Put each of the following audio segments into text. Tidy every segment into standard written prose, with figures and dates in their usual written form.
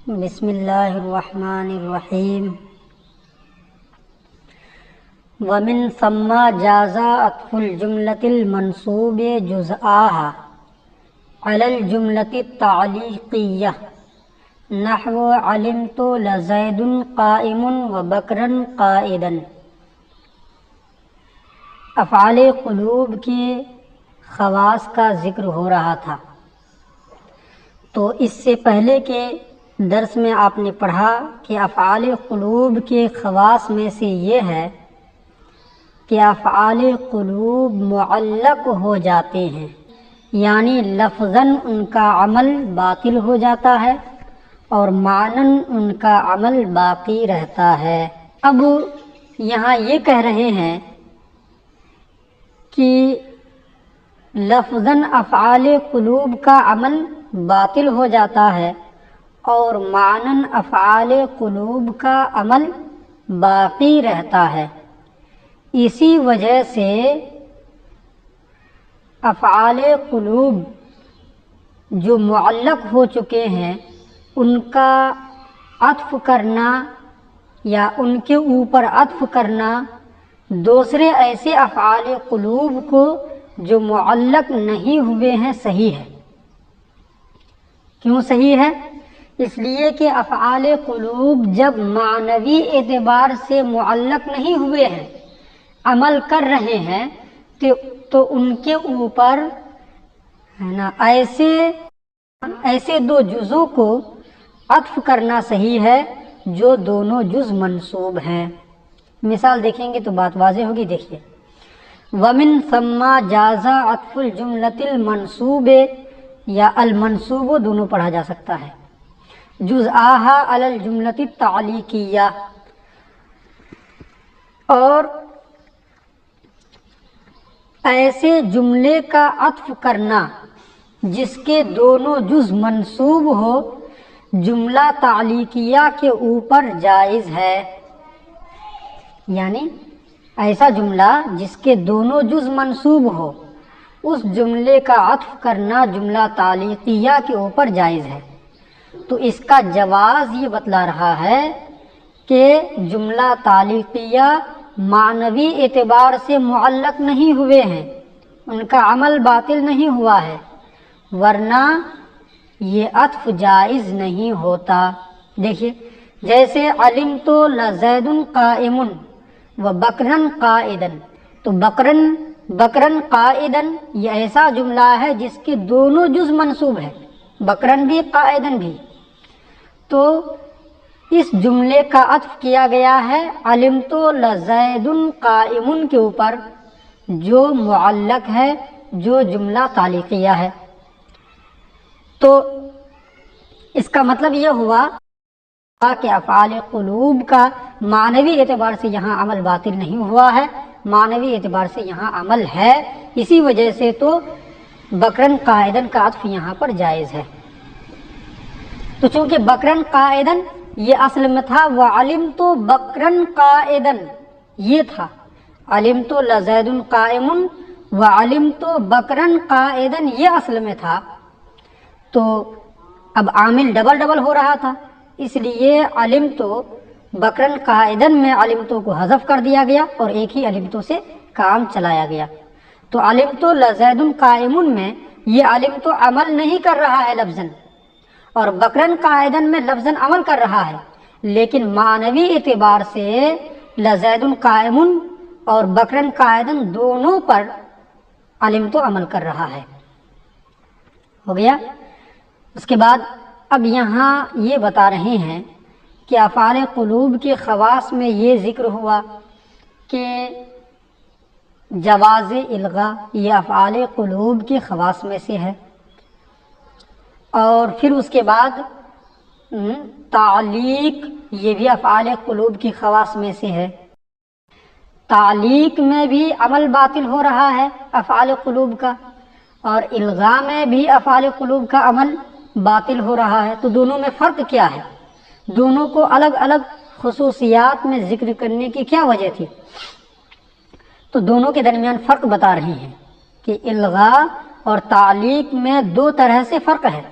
بسم اللہ الرحمن الرحیم ومن ثم جاز عطف الجملة المنصوب جزءها على الجملة التعلیقیہ نحو علمت لزید قائم وبکرا قائدا۔ افعال قلوب کے خواص کا ذکر ہو رہا تھا، تو اس سے پہلے کے درس میں آپ نے پڑھا کہ افعال قلوب کے خواص میں سے یہ ہے کہ افعال قلوب معلق ہو جاتے ہیں، یعنی لفظاً ان کا عمل باطل ہو جاتا ہے اور معناً ان کا عمل باقی رہتا ہے۔ اب یہاں یہ کہہ رہے ہیں کہ لفظاً افعال قلوب کا عمل باطل ہو جاتا ہے اور معناً افعال قلوب کا عمل باقی رہتا ہے۔ اسی وجہ سے افعال قلوب جو معلق ہو چکے ہیں ان کا عطف کرنا یا ان کے اوپر عطف کرنا دوسرے ایسے افعال قلوب کو جو معلق نہیں ہوئے ہیں صحیح ہے۔ کیوں صحیح ہے؟ اس لیے کہ افعال قلوب جب معنوی اعتبار سے معلق نہیں ہوئے ہیں، عمل کر رہے ہیں، تو ان کے اوپر ایسے دو جزوں کو عطف کرنا صحیح ہے جو دونوں جز منصوب ہیں۔ مثال دیکھیں گے تو بات واضح ہوگی۔ دیکھیے، ومن ثم جاز عطف الجملۃ المنصوب یا المنصوب دونوں پڑھا جا سکتا ہے، جزءها علی الجملۃ التعلیقیہ، اور ایسے جملے کا عطف کرنا جس کے دونوں جز منصوب ہو جملہ تعلیقیہ کے اوپر جائز ہے، یعنی ایسا جملہ جس کے دونوں جز منصوب ہو اس جملے کا عطف کرنا جملہ تعلیقیہ کے اوپر جائز ہے۔ تو اس کا جواز یہ بتلا رہا ہے کہ جملہ تعلیقیہ معنوی اعتبار سے معلق نہیں ہوئے ہیں، ان کا عمل باطل نہیں ہوا ہے، ورنہ یہ عطف جائز نہیں ہوتا۔ دیکھیے، جیسے علمت لزید قائم وبکرا قائدا، تو بکرا قائدا یہ ایسا جملہ ہے جس کے دونوں جز منصوب ہے، بکرا بھی قائدا بھی، تو اس جملے کا عطف کیا گیا ہے علمت لزید قائم کے اوپر جو معلق ہے، جو جملہ تعلیقیہ ہے۔ تو اس کا مطلب یہ ہوا کہ افعال قلوب کا معنوی اعتبار سے یہاں عمل باطل نہیں ہوا ہے، معنوی اعتبار سے یہاں عمل ہے، اسی وجہ سے تو بکرن قائدن کا عطف یہاں پر جائز ہے۔ تو چونکہ بکرن قائدن یہ اصل میں تھا وعلمت بکرن قائدن، یہ تھا علمت لزید قائم وعلمت بکرن قائدن، یہ اصل میں تھا، تو اب عامل ڈبل ہو رہا تھا، اس لیے علمت بکرن قائدن میں علمتو کو حذف کر دیا گیا اور ایک ہی علمتو سے کام چلایا گیا۔ تو علمت لزید قائم میں یہ علمتو عمل نہیں کر رہا ہے لفظاً، اور بکرن قائدن میں لفظاً عمل کر رہا ہے، لیکن معنوی اعتبار سے لزید قائم اور بکرن قائدن دونوں پر علمتو عمل کر رہا ہے۔ ہو گیا۔ اس کے بعد اب یہاں یہ بتا رہے ہیں کہ افعال قلوب کے خواص میں یہ ذکر ہوا کہ جواز الغاء یہ افعال قلوب کے خواص میں سے ہے، اور پھر اس کے بعد تعلیق یہ بھی افعال قلوب کی خواص میں سے ہے۔ تعلیق میں بھی عمل باطل ہو رہا ہے افعال قلوب کا، اور الغاء میں بھی افعال قلوب کا عمل باطل ہو رہا ہے۔ تو دونوں میں فرق کیا ہے؟ دونوں کو الگ الگ خصوصیات میں ذکر کرنے کی کیا وجہ تھی؟ تو دونوں کے درمیان فرق بتا رہے ہیں کہ الغاء اور تعلیق میں دو طرح سے فرق ہے۔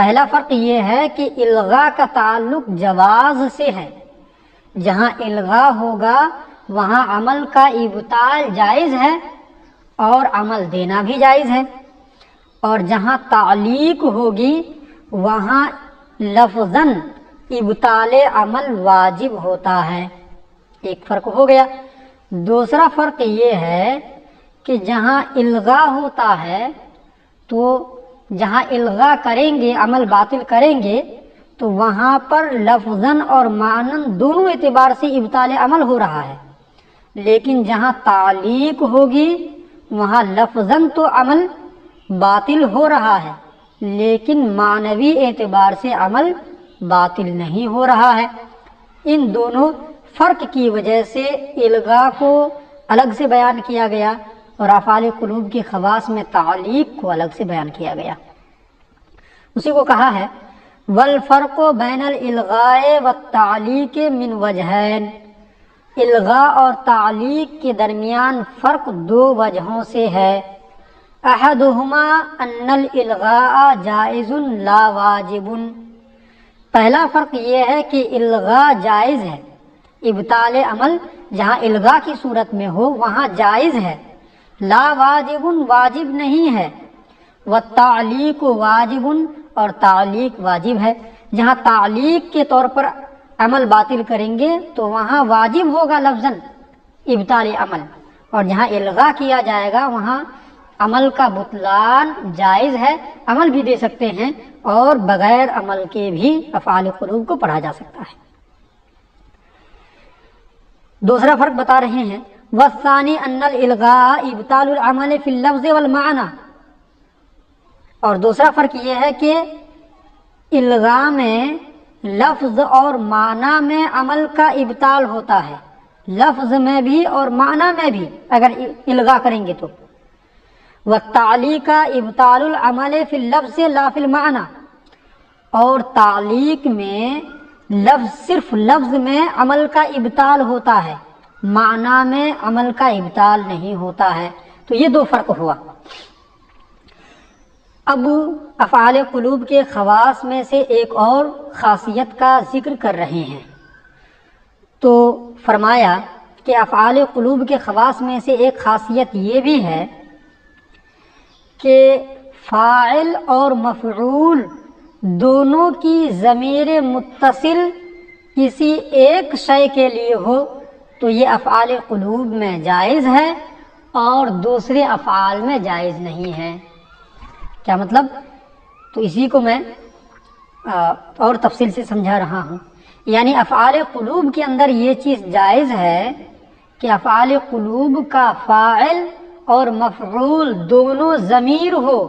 پہلا فرق یہ ہے کہ الغاء کا تعلق جواز سے ہے، جہاں الغاء ہوگا وہاں عمل کا ابطال جائز ہے اور عمل دینا بھی جائز ہے، اور جہاں تعلیق ہوگی وہاں لفظاً ابطال عمل واجب ہوتا ہے۔ ایک فرق ہو گیا۔ دوسرا فرق یہ ہے کہ جہاں الغاء ہوتا ہے تو جہاں الغاء کریں گے، عمل باطل کریں گے، تو وہاں پر لفظاً اور معناً دونوں اعتبار سے ابطال عمل ہو رہا ہے، لیکن جہاں تعلیق ہوگی وہاں لفظاً تو عمل باطل ہو رہا ہے لیکن معنوی اعتبار سے عمل باطل نہیں ہو رہا ہے۔ ان دونوں فرق کی وجہ سے الغاء کو الگ سے بیان کیا گیا اور افعال قلوب کے خواص میں تعلیق کو الگ سے بیان کیا گیا۔ اسی کو کہا ہے والفرق بین الالغاء والتعلیق من وجہین، الغاء اور تعلیق کے درمیان فرق دو وجہوں سے ہے۔ احدہما ان الالغاء جائز لا واجب، پہلا فرق یہ ہے کہ الغاء جائز ہے، ابطال عمل جہاں الغاء کی صورت میں ہو وہاں جائز ہے، لا واجب واجب نہیں ہے، والتعلیق واجب اور تعلیق واجب ہے، جہاں تعلیق کے طور پر عمل باطل کریں گے تو وہاں واجب ہوگا لفظاً ابطال عمل، اور جہاں الغاء کیا جائے گا وہاں عمل کا بطلان جائز ہے، عمل بھی دے سکتے ہیں اور بغیر عمل کے بھی افعال قلوب کو پڑھا جا سکتا ہے۔ دوسرا فرق بتا رہے ہیں والثانی ان الالغاء ابطال العمل فی اللفظ والمعنی، اور دوسرا فرق یہ ہے کہ الغاء میں لفظ اور معنی میں عمل کا ابطال ہوتا ہے، لفظ میں بھی اور معنی میں بھی اگر الغاء کریں گے تو، والتعلیق ابطال العمل فی اللفظ لا فی المعنی، اور تعلیق میں لفظ صرف لفظ میں عمل کا ابطال ہوتا ہے، معنی میں عمل کا ابطال نہیں ہوتا ہے۔ تو یہ دو فرق ہوا۔ اب افعال قلوب کے خواص میں سے ایک اور خاصیت کا ذکر کر رہے ہیں، تو فرمایا کہ افعال قلوب کے خواص میں سے ایک خاصیت یہ بھی ہے کہ فاعل اور مفعول دونوں کی ضمیر متصل کسی ایک شے کے لیے ہو تو یہ افعال قلوب میں جائز ہے اور دوسرے افعال میں جائز نہیں ہے۔ کیا مطلب؟ تو اسی کو میں اور تفصیل سے سمجھا رہا ہوں۔ یعنی افعال قلوب کے اندر یہ چیز جائز ہے کہ افعال قلوب کا فاعل اور مفعول دونوں ضمیر ہو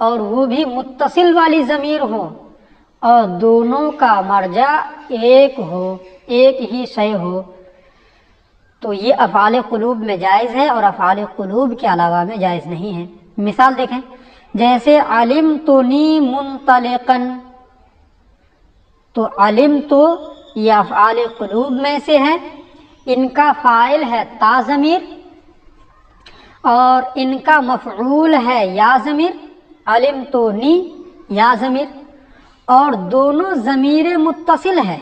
اور وہ بھی متصل والی ضمیر ہو اور دونوں کا مرجع ایک ہو، ایک ہی شے ہو، تو یہ افعال قلوب میں جائز ہے اور افعال قلوب کے علاوہ میں جائز نہیں ہے۔ مثال دیکھیں، جیسے علمتنی منطلقا، تو علم تو یہ افعال قلوب میں سے ہے، ان کا فاعل ہے تا ضمیر اور ان کا مفعول ہے یا ضمیر، علمتنی یا ضمیر، اور دونوں ضمیر متصل ہے،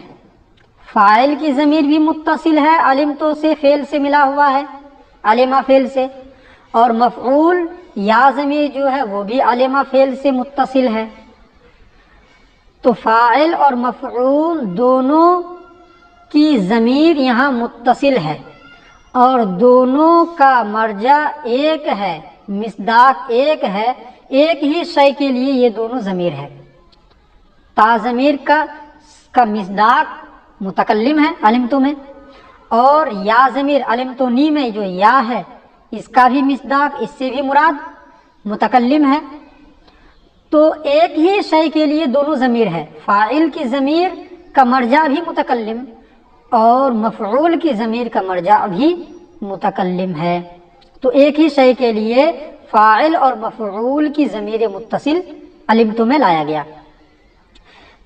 فاعل کی ضمیر بھی متصل ہے، علمتو سے فعل سے ملا ہوا ہے، علمہ فعل سے، اور مفعول یا ضمیر جو ہے وہ بھی علمہ فعل سے متصل ہے۔ تو فاعل اور مفعول دونوں کی ضمیر یہاں متصل ہے اور دونوں کا مرجع ایک ہے، مصداق ایک ہے، ایک ہی شے کے لیے یہ دونوں ضمیر ہے۔ تا ضمیر کا مصداق متکلم ہے علمتو میں، اور یا ضمیر علمتنی میں جو یا ہے اس کا بھی مصداق، اس سے بھی مراد متکلم ہے۔ تو ایک ہی شے کے لیے دونوں ضمیر ہے، فاعل کی ضمیر کا مرجع بھی متکلم اور مفعول کی ضمیر کا مرجع بھی متکلم ہے، تو ایک ہی شے کے لیے فاعل اور مفعول کی ضمیر متصل علمتو میں لایا گیا۔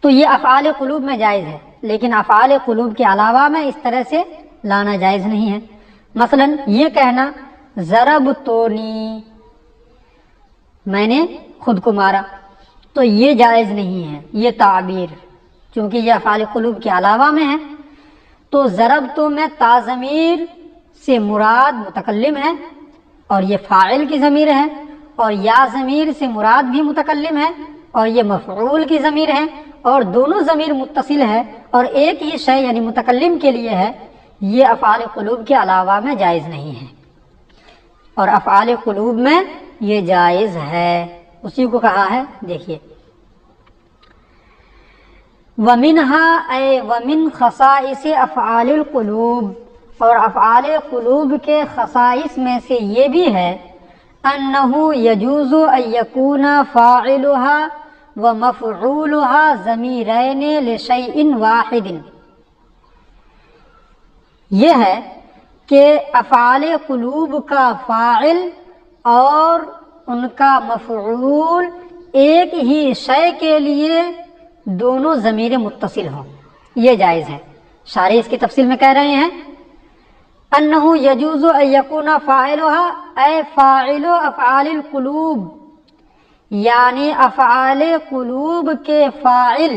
تو یہ افعال قلوب میں جائز ہے، لیکن افعال قلوب کے علاوہ میں اس طرح سے لانا جائز نہیں ہے۔ مثلا یہ کہنا ضربتونی، میں نے خود کو مارا، تو یہ جائز نہیں ہے یہ تعبیر، چونکہ یہ افعال قلوب کے علاوہ میں ہے۔ تو ضربتو میں تا ضمیر سے مراد متکلم ہے اور یہ فاعل کی ضمیر ہے، اور یا ضمیر سے مراد بھی متکلم ہے اور یہ مفعول کی ضمیر ہے، اور دونوں ضمیر متصل ہے اور ایک ہی شے یعنی متکلم کے لیے ہے، یہ افعال قلوب کے علاوہ میں جائز نہیں ہے، اور افعال قلوب میں یہ جائز ہے۔ اسی کو کہا ہے، دیکھیے وَمِنْهَا اے وَمِنْ خَصَائِصِ افعال القلوب، اور افعال قلوب کے خصائص میں سے یہ بھی ہے أَنَّهُ يَجُوزُ أَن يَكُونَ فَاعِلُهَا وَمَفْعُولُهَا ضَمِيرَيْنِ لِشَيْءٍ وَاحِدٍ۔ یہ ہے کہ افعال قلوب کا فاعل اور ان کا مفعول ایک ہی شے کے لیے دونوں ضمیر متصل ہوں، یہ جائز ہے۔ شارح اس کی تفصیل میں کہہ رہے ہیں انہ یجوز ان یکون فاعلها اے فاعل افعال القلوب، یعنی افعال قلوب کے فاعل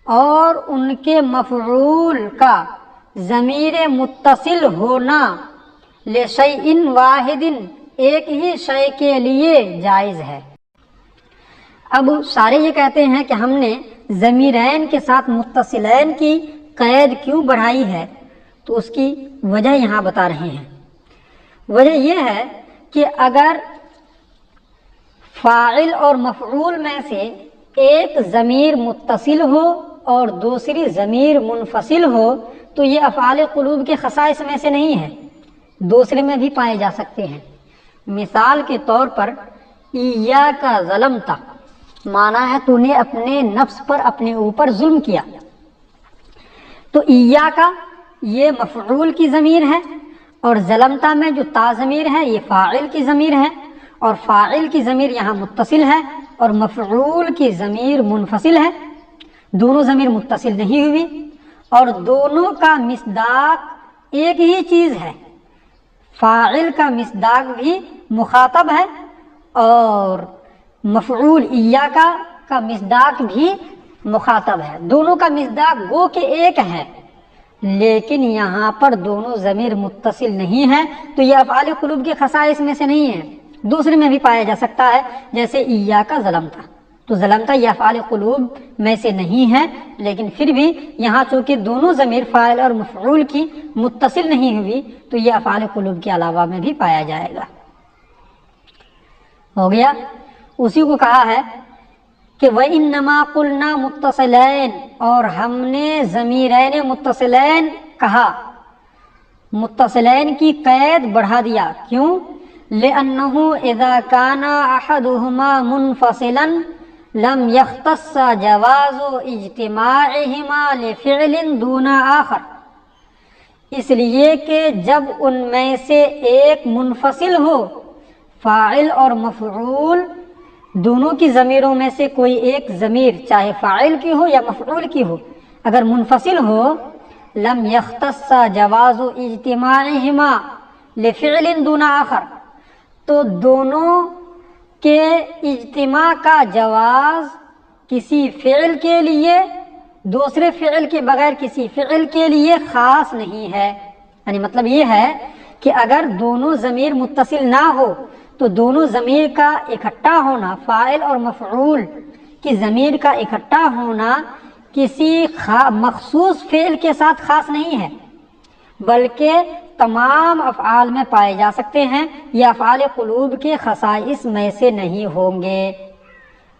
اور ان کے مفعول کا ضمیر متصل ہونا لشیء واحد ایک ہی شے کے لیے جائز ہے۔ اب سارے یہ کہتے ہیں کہ ہم نے ضمیرین کے ساتھ متصلین کی قید کیوں بڑھائی ہے، تو اس کی وجہ یہاں بتا رہے ہیں۔ وجہ یہ ہے کہ اگر فاعل اور مفعول میں سے ایک ضمیر متصل ہو اور دوسری ضمیر منفصل ہو تو یہ افعال قلوب کے خصائص میں سے نہیں ہے، دوسرے میں بھی پائے جا سکتے ہیں۔ مثال کے طور پر ایاک ظلمت، مانا ہے تو نے اپنے نفس پر اپنے اوپر ظلم کیا، تو ایاک یہ مفعول کی ضمیر ہے، اور ظلمت میں جو تا ضمیر ہے یہ فاعل کی ضمیر ہے، اور فاعل کی ضمیر یہاں متصل ہے اور مفعول کی ضمیر منفصل ہے، دونوں ضمیر متصل نہیں ہوئی، اور دونوں کا مصداق ایک ہی چیز ہے، فاعل کا مصداق بھی مخاطب ہے اور مفعول ایاک کا مصداق بھی مخاطب ہے، دونوں کا مصداق گو کہ ایک ہے، لیکن یہاں پر دونوں ضمیر متصل نہیں ہے، تو یہ افعال قلوب کے خصائص میں سے نہیں ہے، دوسرے میں بھی پایا جا سکتا ہے، جیسے ایاک ظلمت، تو ظلمت یہ افعال قلوب میں سے نہیں ہے، لیکن پھر بھی یہاں چونکہ دونوں ضمیر فاعل اور مفعول کی متصل نہیں ہوئی تو یہ افعال قلوب کے علاوہ میں بھی پایا جائے گا۔ ہو گیا۔ اسی کو کہا ہے کہ وَإِنَّمَا قُلْنَا مُتَّصِلَيْن، اور ہم نے ضمیرین متصلین کہا، متصلین کی قید بڑھا دیا، کیوں؟ لِأَنَّهُ إِذَا كَانَ أَحَدُهُمَا مُنْفَصِلًا لَمْ يَخْتَصَّ جَوَازُ اجْتِمَاعِهِمَا لِفِعْلٍ دُونَ آخر، اس لیے کہ جب ان میں سے ایک منفصل ہو، فاعل اور مفعول دونوں کی ضمیروں میں سے کوئی ایک ضمیر چاہے فاعل کی ہو یا مفعول کی ہو اگر منفصل ہو، لم یختص جواز اجتماعہما لفعل دون آخر، تو دونوں کے اجتماع کا جواز کسی فعل کے لیے دوسرے فعل کے بغیر کسی فعل کے لیے خاص نہیں ہے۔ یعنی مطلب یہ ہے کہ اگر دونوں ضمیر متصل نہ ہو تو دونوں ضمیر کا اکٹھا ہونا، فاعل اور مفعول کی ضمیر کا اکٹھا ہونا کسی مخصوص فعل کے ساتھ خاص نہیں ہے، بلکہ تمام افعال میں پائے جا سکتے ہیں، یہ افعال قلوب کے خصائص میں سے نہیں ہوں گے۔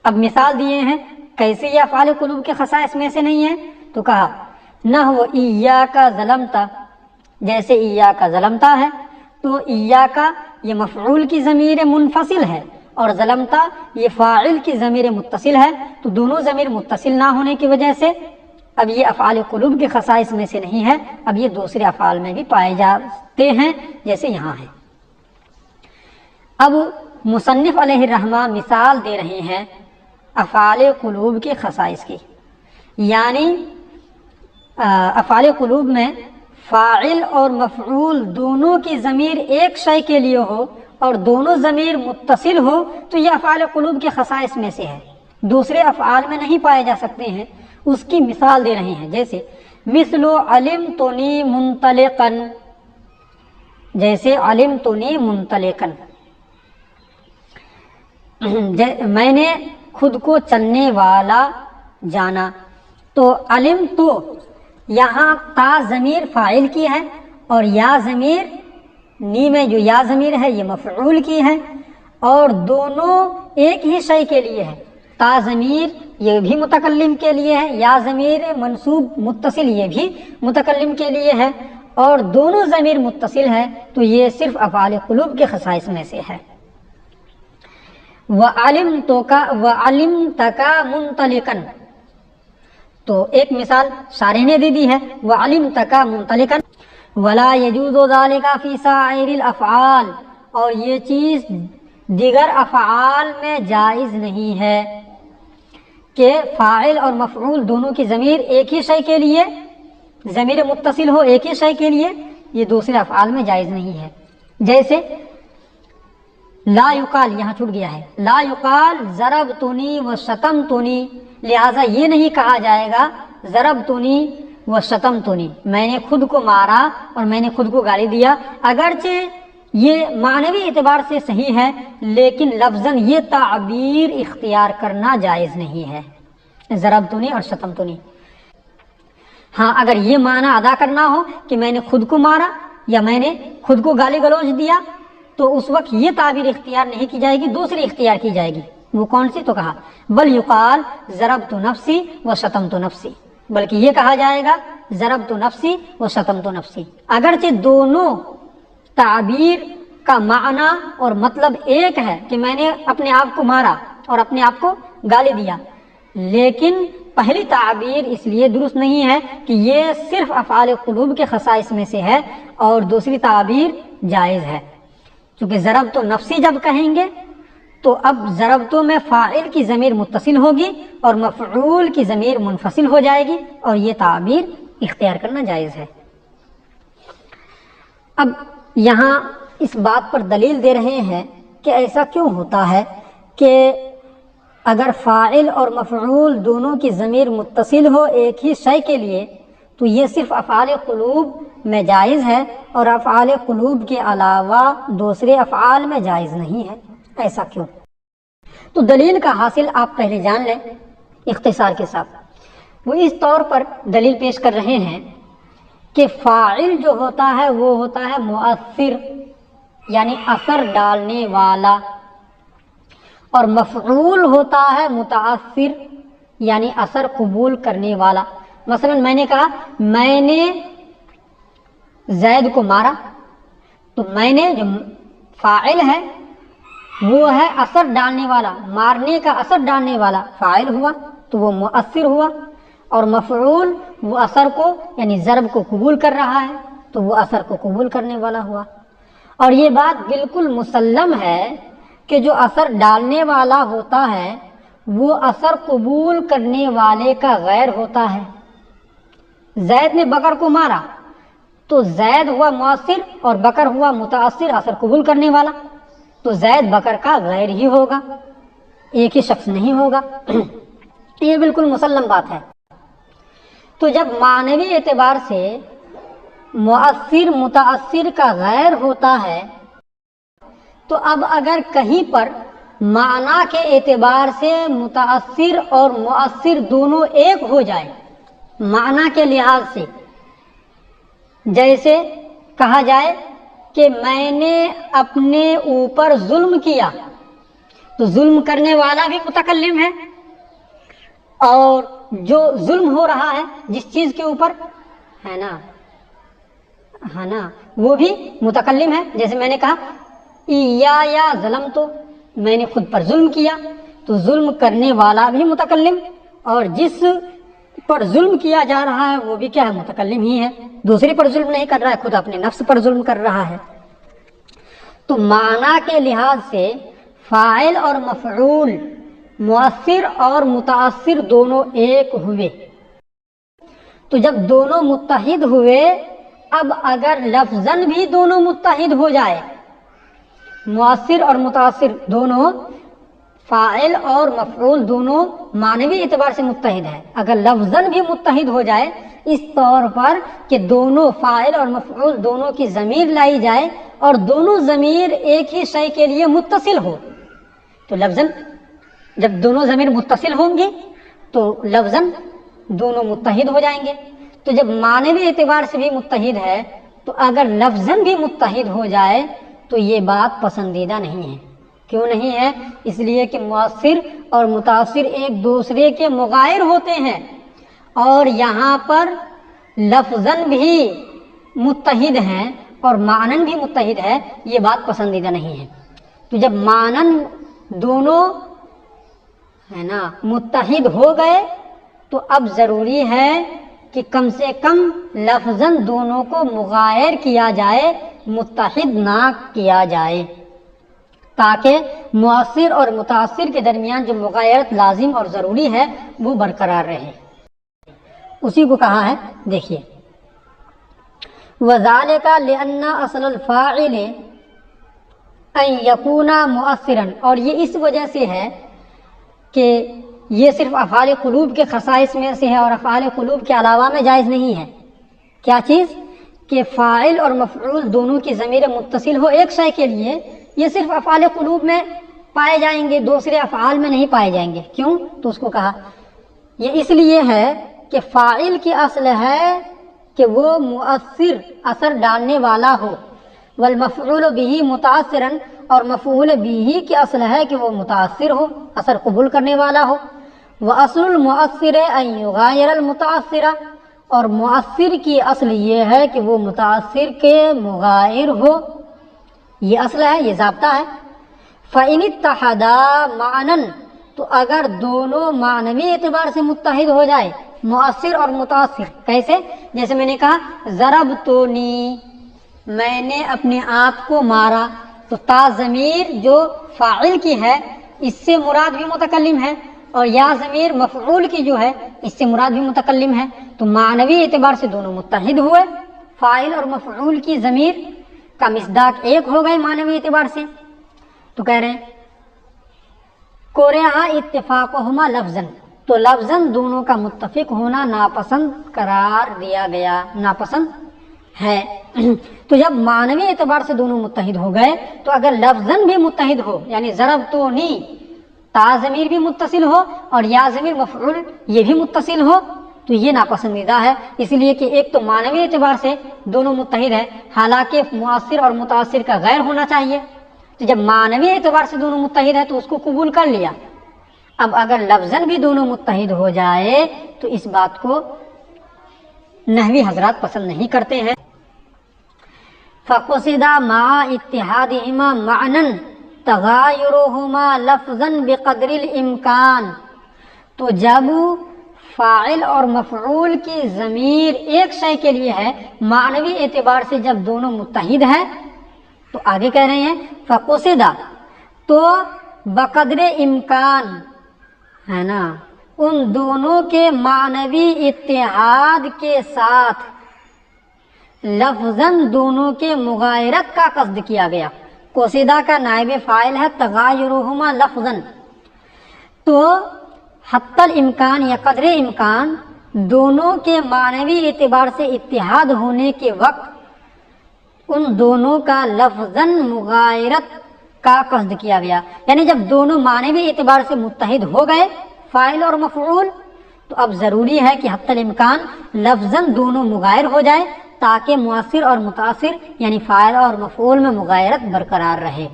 اب مثال دیے ہیں کیسے یہ افعال قلوب کے خصائص میں سے نہیں ہے، تو کہا نحو ایاک ظلمت، جیسے ایاک ظلمت ہے تو ایاک یہ مفعول کی ضمیر منفصل ہے اور ظلمت یہ فاعل کی ضمیر متصل ہے، تو دونوں ضمیر متصل نہ ہونے کی وجہ سے اب یہ افعال قلوب کے خصائص میں سے نہیں ہے، اب یہ دوسرے افعال میں بھی پائے جاتے ہیں جیسے یہاں ہے۔ اب مصنف علیہ الرحمہ مثال دے رہے ہیں افعال قلوب کے خصائص کی، یعنی افعال قلوب میں فاعل اور مفعول دونوں کی ضمیر ایک شے کے لیے ہو اور دونوں ضمیر متصل ہو تو یہ افعال قلوب کے خصائص میں سے ہے، دوسرے افعال میں نہیں پائے جا سکتے ہیں، اس کی مثال دے رہے ہیں. جیسے مثل علمتنی منطلقا، جیسے علمتنی منطلقا، میں نے خود کو چلنے والا جانا. تو علم تو یہاں تا ضمیر فاعل کی ہے اور یا ضمیر نی میں جو یا ضمیر ہے یہ مفعول کی ہے، اور دونوں ایک ہی شے کے لیے ہے. تا ضمیر یہ بھی متکلم کے لیے ہے، یا ضمیر منصوب متصل یہ بھی متکلم کے لیے ہے، اور دونوں ضمیر متصل ہے، تو یہ صرف افعال قلوب کے خصائص میں سے ہے. وَعَلِمْتَكَ مُنْطَلِقًا، تو ایک مثال شارح نے دے دی ہے وَعَلِمْتَكَ مُنْطَلِقًا. وَلَا يَجُوزُ ذَلِكَ فِي سَائِرِ الْأَفْعَالِ، اور یہ چیز دیگر افعال میں جائز نہیں ہے کہ فاعل اور مفعول دونوں کی ضمیر ایک ہی شے کے لیے، ضمیر متصل ہو ایک ہی شے کے لیے، یہ دوسرے افعال میں جائز نہیں ہے. جیسے لا یقال، یہاں چھوٹ گیا ہے، لا یقال ضربتنی وشتمتنی، لہٰذا یہ نہیں کہا جائے گا ضربتنی وشتمتنی، میں نے خود کو مارا اور میں نے خود کو گالی دیا. اگرچہ یہ معنوی اعتبار سے صحیح ہے، لیکن لفظاً یہ تعبیر اختیار کرنا جائز نہیں ہے، ضربتنی اور شتمتنی. ہاں اگر یہ معنی ادا کرنا ہو کہ میں نے خود کو مارا یا میں نے خود کو گالی گلوچ دیا، تو اس وقت یہ تعبیر اختیار نہیں کی جائے گی، دوسری اختیار کی جائے گی. وہ کون سی؟ تو کہا بل یقال ضربت نفسی وشتمت نفسی، بلکہ یہ کہا جائے گا ضربت نفسی وشتمت نفسی. اگرچہ دونوں تعبیر کا معنی اور مطلب ایک ہے کہ میں نے اپنے آپ کو مارا اور اپنے آپ کو گالی دیا، لیکن پہلی تعبیر اس لیے درست نہیں ہے کہ یہ صرف افعال قلوب کے خصائص میں سے ہے، اور دوسری تعبیر جائز ہے. چونکہ ضربت نفسی جب کہیں گے تو اب ضربتو میں فاعل کی ضمیر متصل ہوگی اور مفعول کی ضمیر منفصل ہو جائے گی، اور یہ تعبیر اختیار کرنا جائز ہے. اب یہاں اس بات پر دلیل دے رہے ہیں کہ ایسا کیوں ہوتا ہے کہ اگر فاعل اور مفعول دونوں کی ضمیر متصل ہو ایک ہی شے کے لیے تو یہ صرف افعال قلوب میں جائز ہے اور افعال قلوب کے علاوہ دوسرے افعال میں جائز نہیں ہے. ایسا کیوں؟ تو دلیل کا حاصل آپ پہلے جان لیں اختصار کے ساتھ. وہ اس طور پر دلیل پیش کر رہے ہیں کہ فاعل جو ہوتا ہے وہ ہوتا ہے مؤثر، یعنی اثر ڈالنے والا، اور مفعول ہوتا ہے متاثر، یعنی اثر قبول کرنے والا. مثلا میں نے کہا میں نے زید کو مارا، تو میں نے جو فاعل ہے وہ ہے اثر ڈالنے والا، مارنے کا اثر ڈالنے والا فاعل ہوا تو وہ مؤثر ہوا، اور مفعول وہ اثر کو یعنی ضرب کو قبول کر رہا ہے تو وہ اثر کو قبول کرنے والا ہوا. اور یہ بات بالکل مسلم ہے کہ جو اثر ڈالنے والا ہوتا ہے وہ اثر قبول کرنے والے کا غیر ہوتا ہے. زید نے بکر کو مارا تو زید ہوا مؤثر اور بکر ہوا متاثر، اثر قبول کرنے والا، تو زید بکر کا غیر ہی ہوگا، ایک ہی شخص نہیں ہوگا. یہ بالکل مسلم بات ہے. تو جب معنوی اعتبار سے مؤثر متاثر کا غیر ہوتا ہے تو اب اگر کہیں پر معنی کے اعتبار سے متاثر اور مؤثر دونوں ایک ہو جائے معنی کے لحاظ سے، جیسے کہا جائے کہ میں نے اپنے اوپر ظلم کیا، تو ظلم کرنے والا بھی متکلم ہے اور جو ظلم ہو رہا ہے جس چیز کے اوپر ہے نا وہ بھی متکلم ہے. جیسے میں نے کہا یا ظلم، تو میں نے خود پر ظلم کیا، تو ظلم کرنے والا بھی متکلم اور جس پر ظلم کیا جا رہا ہے وہ بھی کیا ہے؟ متکلم ہی ہے. دوسری پر ظلم نہیں کر رہا ہے، خود اپنے نفس پر ظلم کر رہا ہے. تو معنی کے لحاظ سے فاعل اور مفعول مؤثر اور متاثر دونوں ایک ہوئے. تو جب دونوں متحد ہوئے، اب اگر لفظاً بھی دونوں متحد ہو جائے، مؤثر اور متاثر دونوں فاعل اور مفعول دونوں معنوی اعتبار سے متحد ہے. اگر لفظاً بھی متحد ہو جائے اس طور پر کہ دونوں فاعل اور مفعول دونوں کی ضمیر لائی جائے اور دونوں ضمیر ایک ہی شے کے لیے متصل ہو، تو لفظاً جب دونوں ضمیر متصل ہوں گے تو لفظاً دونوں متحد ہو جائیں گے. تو جب معنوی اعتبار سے بھی متحد ہے تو اگر لفظاً بھی متحد ہو جائے تو یہ بات پسندیدہ نہیں ہے. کیوں نہیں ہے؟ اس لیے کہ مؤثر اور متاثر ایک دوسرے کے مغائر ہوتے ہیں، اور یہاں پر لفظاً بھی متحد ہیں اور معنن بھی متحد ہے، یہ بات پسندیدہ نہیں ہے. تو جب معنن دونوں ہے نا متحد ہو گئے تو اب ضروری ہے کہ کم سے کم لفظاً دونوں کو مغائر کیا جائے، متحد نہ کیا جائے، تاکہ مؤثر اور متاثر کے درمیان جو مغایرت لازم اور ضروری ہے وہ برقرار رہے. اسی کو کہا ہے، دیکھیے وَذَلِكَ لِأَنَّ أَصْلَ الْفَاعِلِ أَن يَكُونَ مُؤَثِّرًا، اور یہ اس وجہ سے ہے کہ یہ صرف افعال قلوب کے خصائص میں سے ہے اور افعال قلوب کے علاوہ میں جائز نہیں ہے. کیا چیز؟ کہ فاعل اور مفعول دونوں کی ضمیر متصل ہو ایک شے کے لیے، یہ صرف افعال قلوب میں پائے جائیں گے، دوسرے افعال میں نہیں پائے جائیں گے. کیوں؟ تو اس کو کہا یہ اس لیے ہے کہ فاعل کی اصل ہے کہ وہ مؤثر اثر ڈالنے والا ہو، والمفعول به متاثرا، اور مفعول به کی اصل ہے کہ وہ متاثر ہو، اثر قبول کرنے والا ہو. وَأَصْلُ الْمُؤَثِّرِ أَن يُغَایِرَ الْمُتَأَثِّرَ، اور مؤثر کی اصل یہ ہے کہ وہ متاثر کے مغائر ہو، یہ اصل ہے، یہ ضابطہ ہے. فَإِنِ اتَّحَدَا مَعْنًا، تو اگر دونوں معنوی اعتبار سے متحد ہو جائے مؤثر اور متاثر. کیسے؟ جیسے میں نے کہا ضربتنی، میں نے اپنے آپ کو مارا، تو تا ضمیر جو فاعل کی ہے اس سے مراد بھی متکلم ہے، اور یا ضمیر مفعول کی جو ہے اس سے مراد بھی متکلم ہے. تو معنوی اعتبار سے دونوں متحد ہوئے، فاعل اور مفعول کی ضمیر کا مصداق ایک ہو گئے معنوی اعتبار سے. تو کہہ رہے ہیں کورہا اتفاقہما لفظاً، تو لفظاً دونوں کا متفق ہونا ناپسند قرار دیا گیا، ناپسند ہے. تو جب معنوی اعتبار سے دونوں متحد ہو گئے تو اگر لفظاً بھی متحد ہو، یعنی ضربتنی تا ضمیر بھی متصل ہو اور یا ضمیر مفعول یہ بھی متصل ہو، تو یہ ناپسندیدہ ہے. اس لیے کہ ایک تو معنوی اعتبار سے دونوں متحد ہے، حالانکہ مؤثر اور متاثر کا غیر ہونا چاہیے. تو جب معنوی اعتبار سے دونوں متحد ہے تو اس کو قبول کر لیا. اب اگر لفظاً بھی دونوں متحد ہو جائے تو اس بات کو نحوی حضرات پسند نہیں کرتے ہیں. فَقُصِدَ مَعَ اتِّحَادِهِمَا مَعْنًا تَغَایُرُهُمَا لَفْظًا بِقَدْرِ الْإِمْكَانِ، تو جب فاعل اور مفعول کی ضمیر ایک شے کے لیے ہے معنوی اعتبار سے، جب دونوں متحد ہیں تو آگے کہہ رہے ہیں فَقُصِدَ، تو بقدر امکان ہے نا ان دونوں کے معنوی اتحاد کے ساتھ لفظاً دونوں کے مغایرت کا قصد کیا گیا. قصیدہ کا نائب فاعل ہے تغایرہما لفظاً، تو حتی الامکان یا قدر امکان دونوں کے معنوی اعتبار سے اتحاد ہونے کے وقت ان دونوں کا لفظاً مغایرت کا قصد کیا گیا. یعنی جب دونوں معنوی اعتبار سے متحد ہو گئے فاعل اور مفعول، تو اب ضروری ہے کہ حتی الامکان لفظاً دونوں مغایر ہو جائے تاکہ مؤثر اور متاثر یعنی فاعل اور مفعول میں مغایرت برقرار رہے.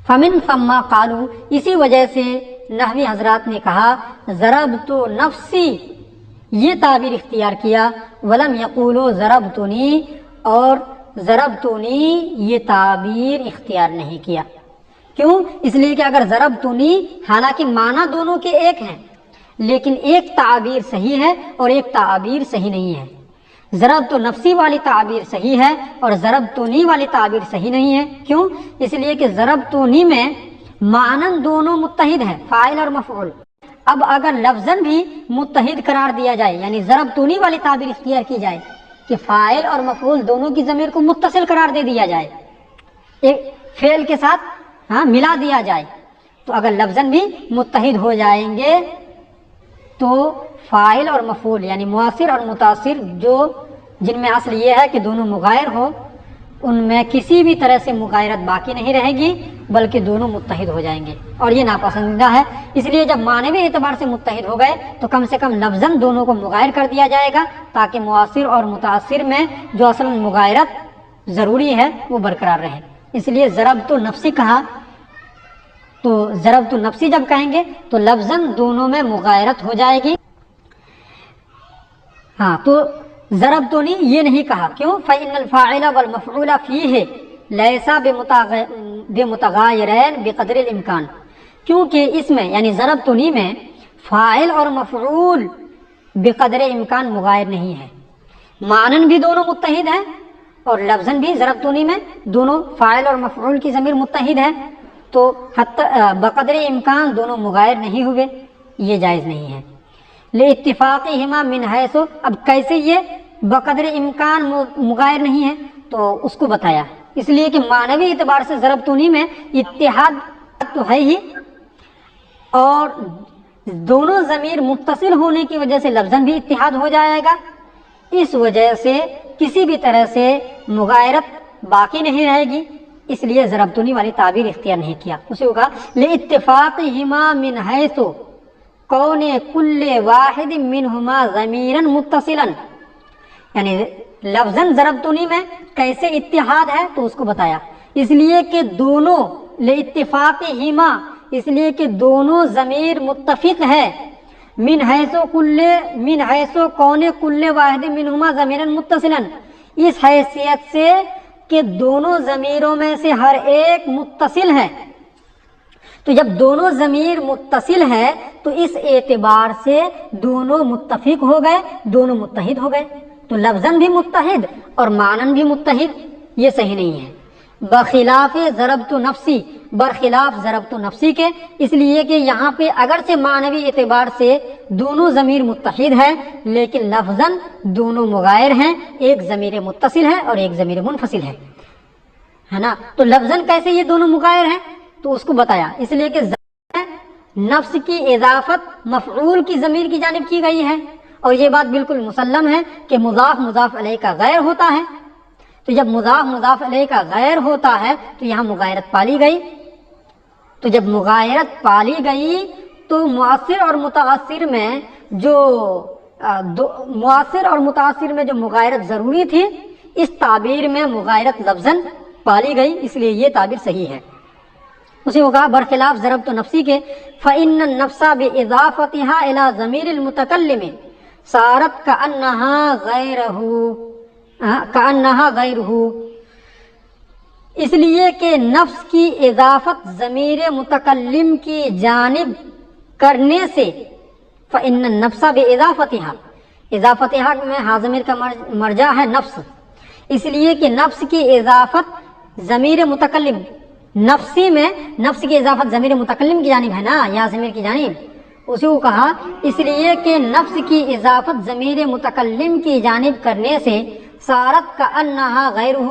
فمن ثم قالوا، اسی وجہ سے نحوی حضرات نے کہا ضربت نفسی، یہ تعبیر اختیار کیا، ولم یقولوا ضربتنی، اور ضربتنی یہ تعبیر اختیار نہیں کیا. کیوں؟ اس لیے کہ اگر ضربتنی، حالانکہ معنی دونوں کے ایک ہیں لیکن ایک تعبیر صحیح ہے اور ایک تعبیر صحیح نہیں ہے. ضربت نفسی والی تعبیر صحیح ہے اور ضربتنی والی تعبیر صحیح نہیں ہے. کیوں؟ اس لیے کہ ضربتنی میں معنن دونوں متحد ہیں، فاعل اور مفعول. اب اگر لفظاً بھی متحد قرار دیا جائے، یعنی ضربتنی والی تعبیر اختیار کی جائے کہ فاعل اور مفعول دونوں کی ضمیر کو متصل قرار دے دیا جائے، ایک فعل کے ساتھ ملا دیا جائے، تو اگر لفظاً بھی متحد ہو جائیں گے تو فاعل اور مفعول یعنی مؤثر اور متاثر جو جن میں اصل یہ ہے کہ دونوں مغایر ہو، ان میں کسی بھی طرح سے مغایرت باقی نہیں رہے گی بلکہ دونوں متحد ہو جائیں گے، اور یہ ناپسندیدہ ہے۔ اس لیے جب معنوی اعتبار سے متحد ہو گئے تو کم سے کم لفظاً دونوں کو مغایر کر دیا جائے گا تاکہ مؤثر اور متاثر میں جو اصل مغایرت ضروری ہے وہ برقرار رہے۔ اس لیے ضربت نفسی کہا، تو ضربت نفسی جب کہیں گے تو لفظاً دونوں میں مغایرت ہو جائے گی۔ ہاں، تو ضربتنی یہ نہیں کہا، کیوں؟ فإن الفاعل والمفعول فيه ليس بمتغايرين بقدر الامکان، کیونکہ اس میں یعنی ضربتنی میں فاعل اور مفعول بقدر امکان مغایر نہیں ہے، معنن بھی دونوں متحد ہیں اور لفظاً بھی ضربتنی میں دونوں فاعل اور مفعول کی ضمیر متحد ہے، تو بقدر امکان دونوں مغایر نہیں ہوئے، یہ جائز نہیں ہے۔ لاتفاقہما من حیث، اب کیسے یہ بقدر امکان مغایر نہیں ہے تو اس کو بتایا، اس لیے کہ معنوی اعتبار سے ضربتنی میں اتحاد تو ہے ہی، اور دونوں ضمیر متصل ہونے کی وجہ سے لفظاً بھی اتحاد ہو جائے گا، اس وجہ سے کسی بھی طرح سے مغایرت باقی نہیں رہے گی، اس لیے ضربتنی والی تعبیر اختیار نہیں کیا۔ اسی کو کہا لاتفاقہما من حیث کون کل واحد منہما ضمیرا متصلا، یعنی لفظاً ضربتنی میں کیسے اتحاد ہے تو اس کو بتایا، اس لیے کہ دونوں لاتفاقہما، اس لیے کہ دونوں ضمیر متفق ہے، من حیث کون کل واحد منہما ضمیرا متصلا، اس حیثیت سے کہ دونوں ضمیروں میں سے ہر ایک متصل ہے، تو جب دونوں ضمیر متصل ہے تو اس اعتبار سے دونوں متفق ہو گئے، دونوں متحد ہو گئے، تو لفظاً بھی متحد اور معنن بھی متحد، یہ صحیح نہیں ہے۔ بخلاف ضربت نفسی، برخلاف ضربت نفسی کے، اس لیے کہ یہاں پہ اگرچہ معنوی اعتبار سے دونوں ضمیر متحد ہے لیکن لفظاً دونوں مغایر ہیں، ایک ضمیر متصل ہے اور ایک ضمیر منفصل ہے نا، تو لفظاً کیسے یہ دونوں مغایر ہیں تو اس کو بتایا، اس لیے کہ نفس کی اضافت مفعول کی ضمیر کی جانب کی گئی ہے، اور یہ بات بالکل مسلم ہے کہ مضاف مضاف علیہ کا غیر ہوتا ہے، تو جب مضاف مضاف علیہ کا غیر ہوتا ہے تو یہاں مغایرت پالی گئی، تو جب مغایرت پالی گئی تو مؤثر اور متاثر میں جو مغایرت ضروری تھی، اس تعبیر میں مغایرت لفظاً پالی گئی، اس لیے یہ تعبیر صحیح ہے۔ اسی کو کہا برخلاف ضربت نفسی کے، فإن النفس بإضافتها إلى ضمیر المتکلم صارت كأنها غیرہ، اس لیے کہ نفس کی اضافت ضمیر متکلم کی جانب کرنے سے، فإن النفس بإضافتها، اضافتها میں ہا ضمیر کا مرجع ہے نفس، اس لیے کہ نفس کی اضافت ضمیر متکلم، نفسی میں نفس کی اضافت ضمیر متکلم کی جانب ہے نا، یا ضمیر کی جانب، اسی کو کہا اس لیے کہ نفس کی اضافت ضمیر متکلم کی جانب کرنے سے صارت كأنها غیرہ،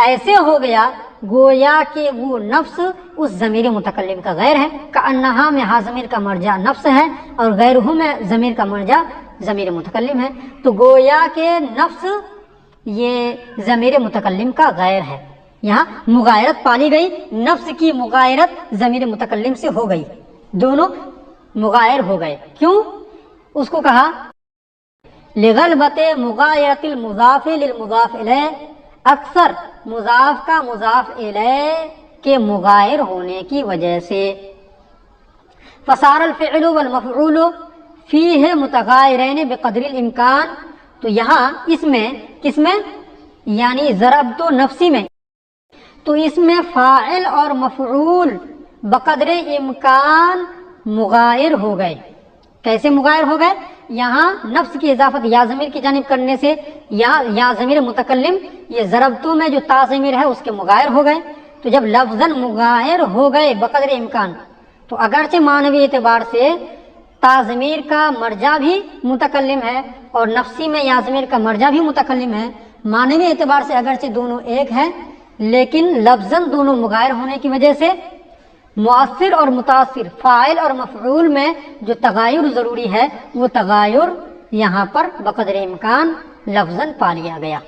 ایسے ہو گیا گویا کہ وہ نفس اس ضمیر متکلم کا غیر ہے، كأنها میں ہا ضمیر کا مرجع نفس ہے اور غیرہ میں ضمیر کا مرجع ضمیر متکلم ہے، تو گویا کہ نفس یہ ضمیر متکلم کا غیر ہے، یہاں مغایرت پالی گئی، نفس کی مغایرت ضمیر متکلم سے ہو گئی، دونوں مغایر ہو گئے، کیوں؟ اس کو کہا لغلبت مغایرت المضاف للمضاف الیہ، اکثر مضاف کا مضاف الیہ کے مغایر ہونے کی وجہ سے، فصار الفعل والمفعول فیہ متغایرین بقدر الامکان، تو یہاں اس میں کس میں یعنی ضربت نفسی میں، تو اس میں فاعل اور مفعول بقدر امکان مغایر ہو گئے۔ کیسے مغایر ہو گئے؟ یہاں نفس کی اضافت یا ضمیر کی جانب کرنے سے، یا ضمیر متکلم، یہ ضربتو میں جو تا ضمیر ہے اس کے مغایر ہو گئے، تو جب لفظاً مغایر ہو گئے بقدر امکان، تو اگرچہ معنوی اعتبار سے تا ضمیر کا مرجع بھی متکلم ہے اور نفسی میں یا ضمیر کا مرجع بھی متکلم ہے، معنوی اعتبار سے اگرچہ دونوں ایک ہے لیکن لفظاً دونوں مغایر ہونے کی وجہ سے مؤثر اور متاثر، فاعل اور مفعول میں جو تغیر ضروری ہے وہ تغیر یہاں پر بقدر امکان لفظاً پا لیا گیا۔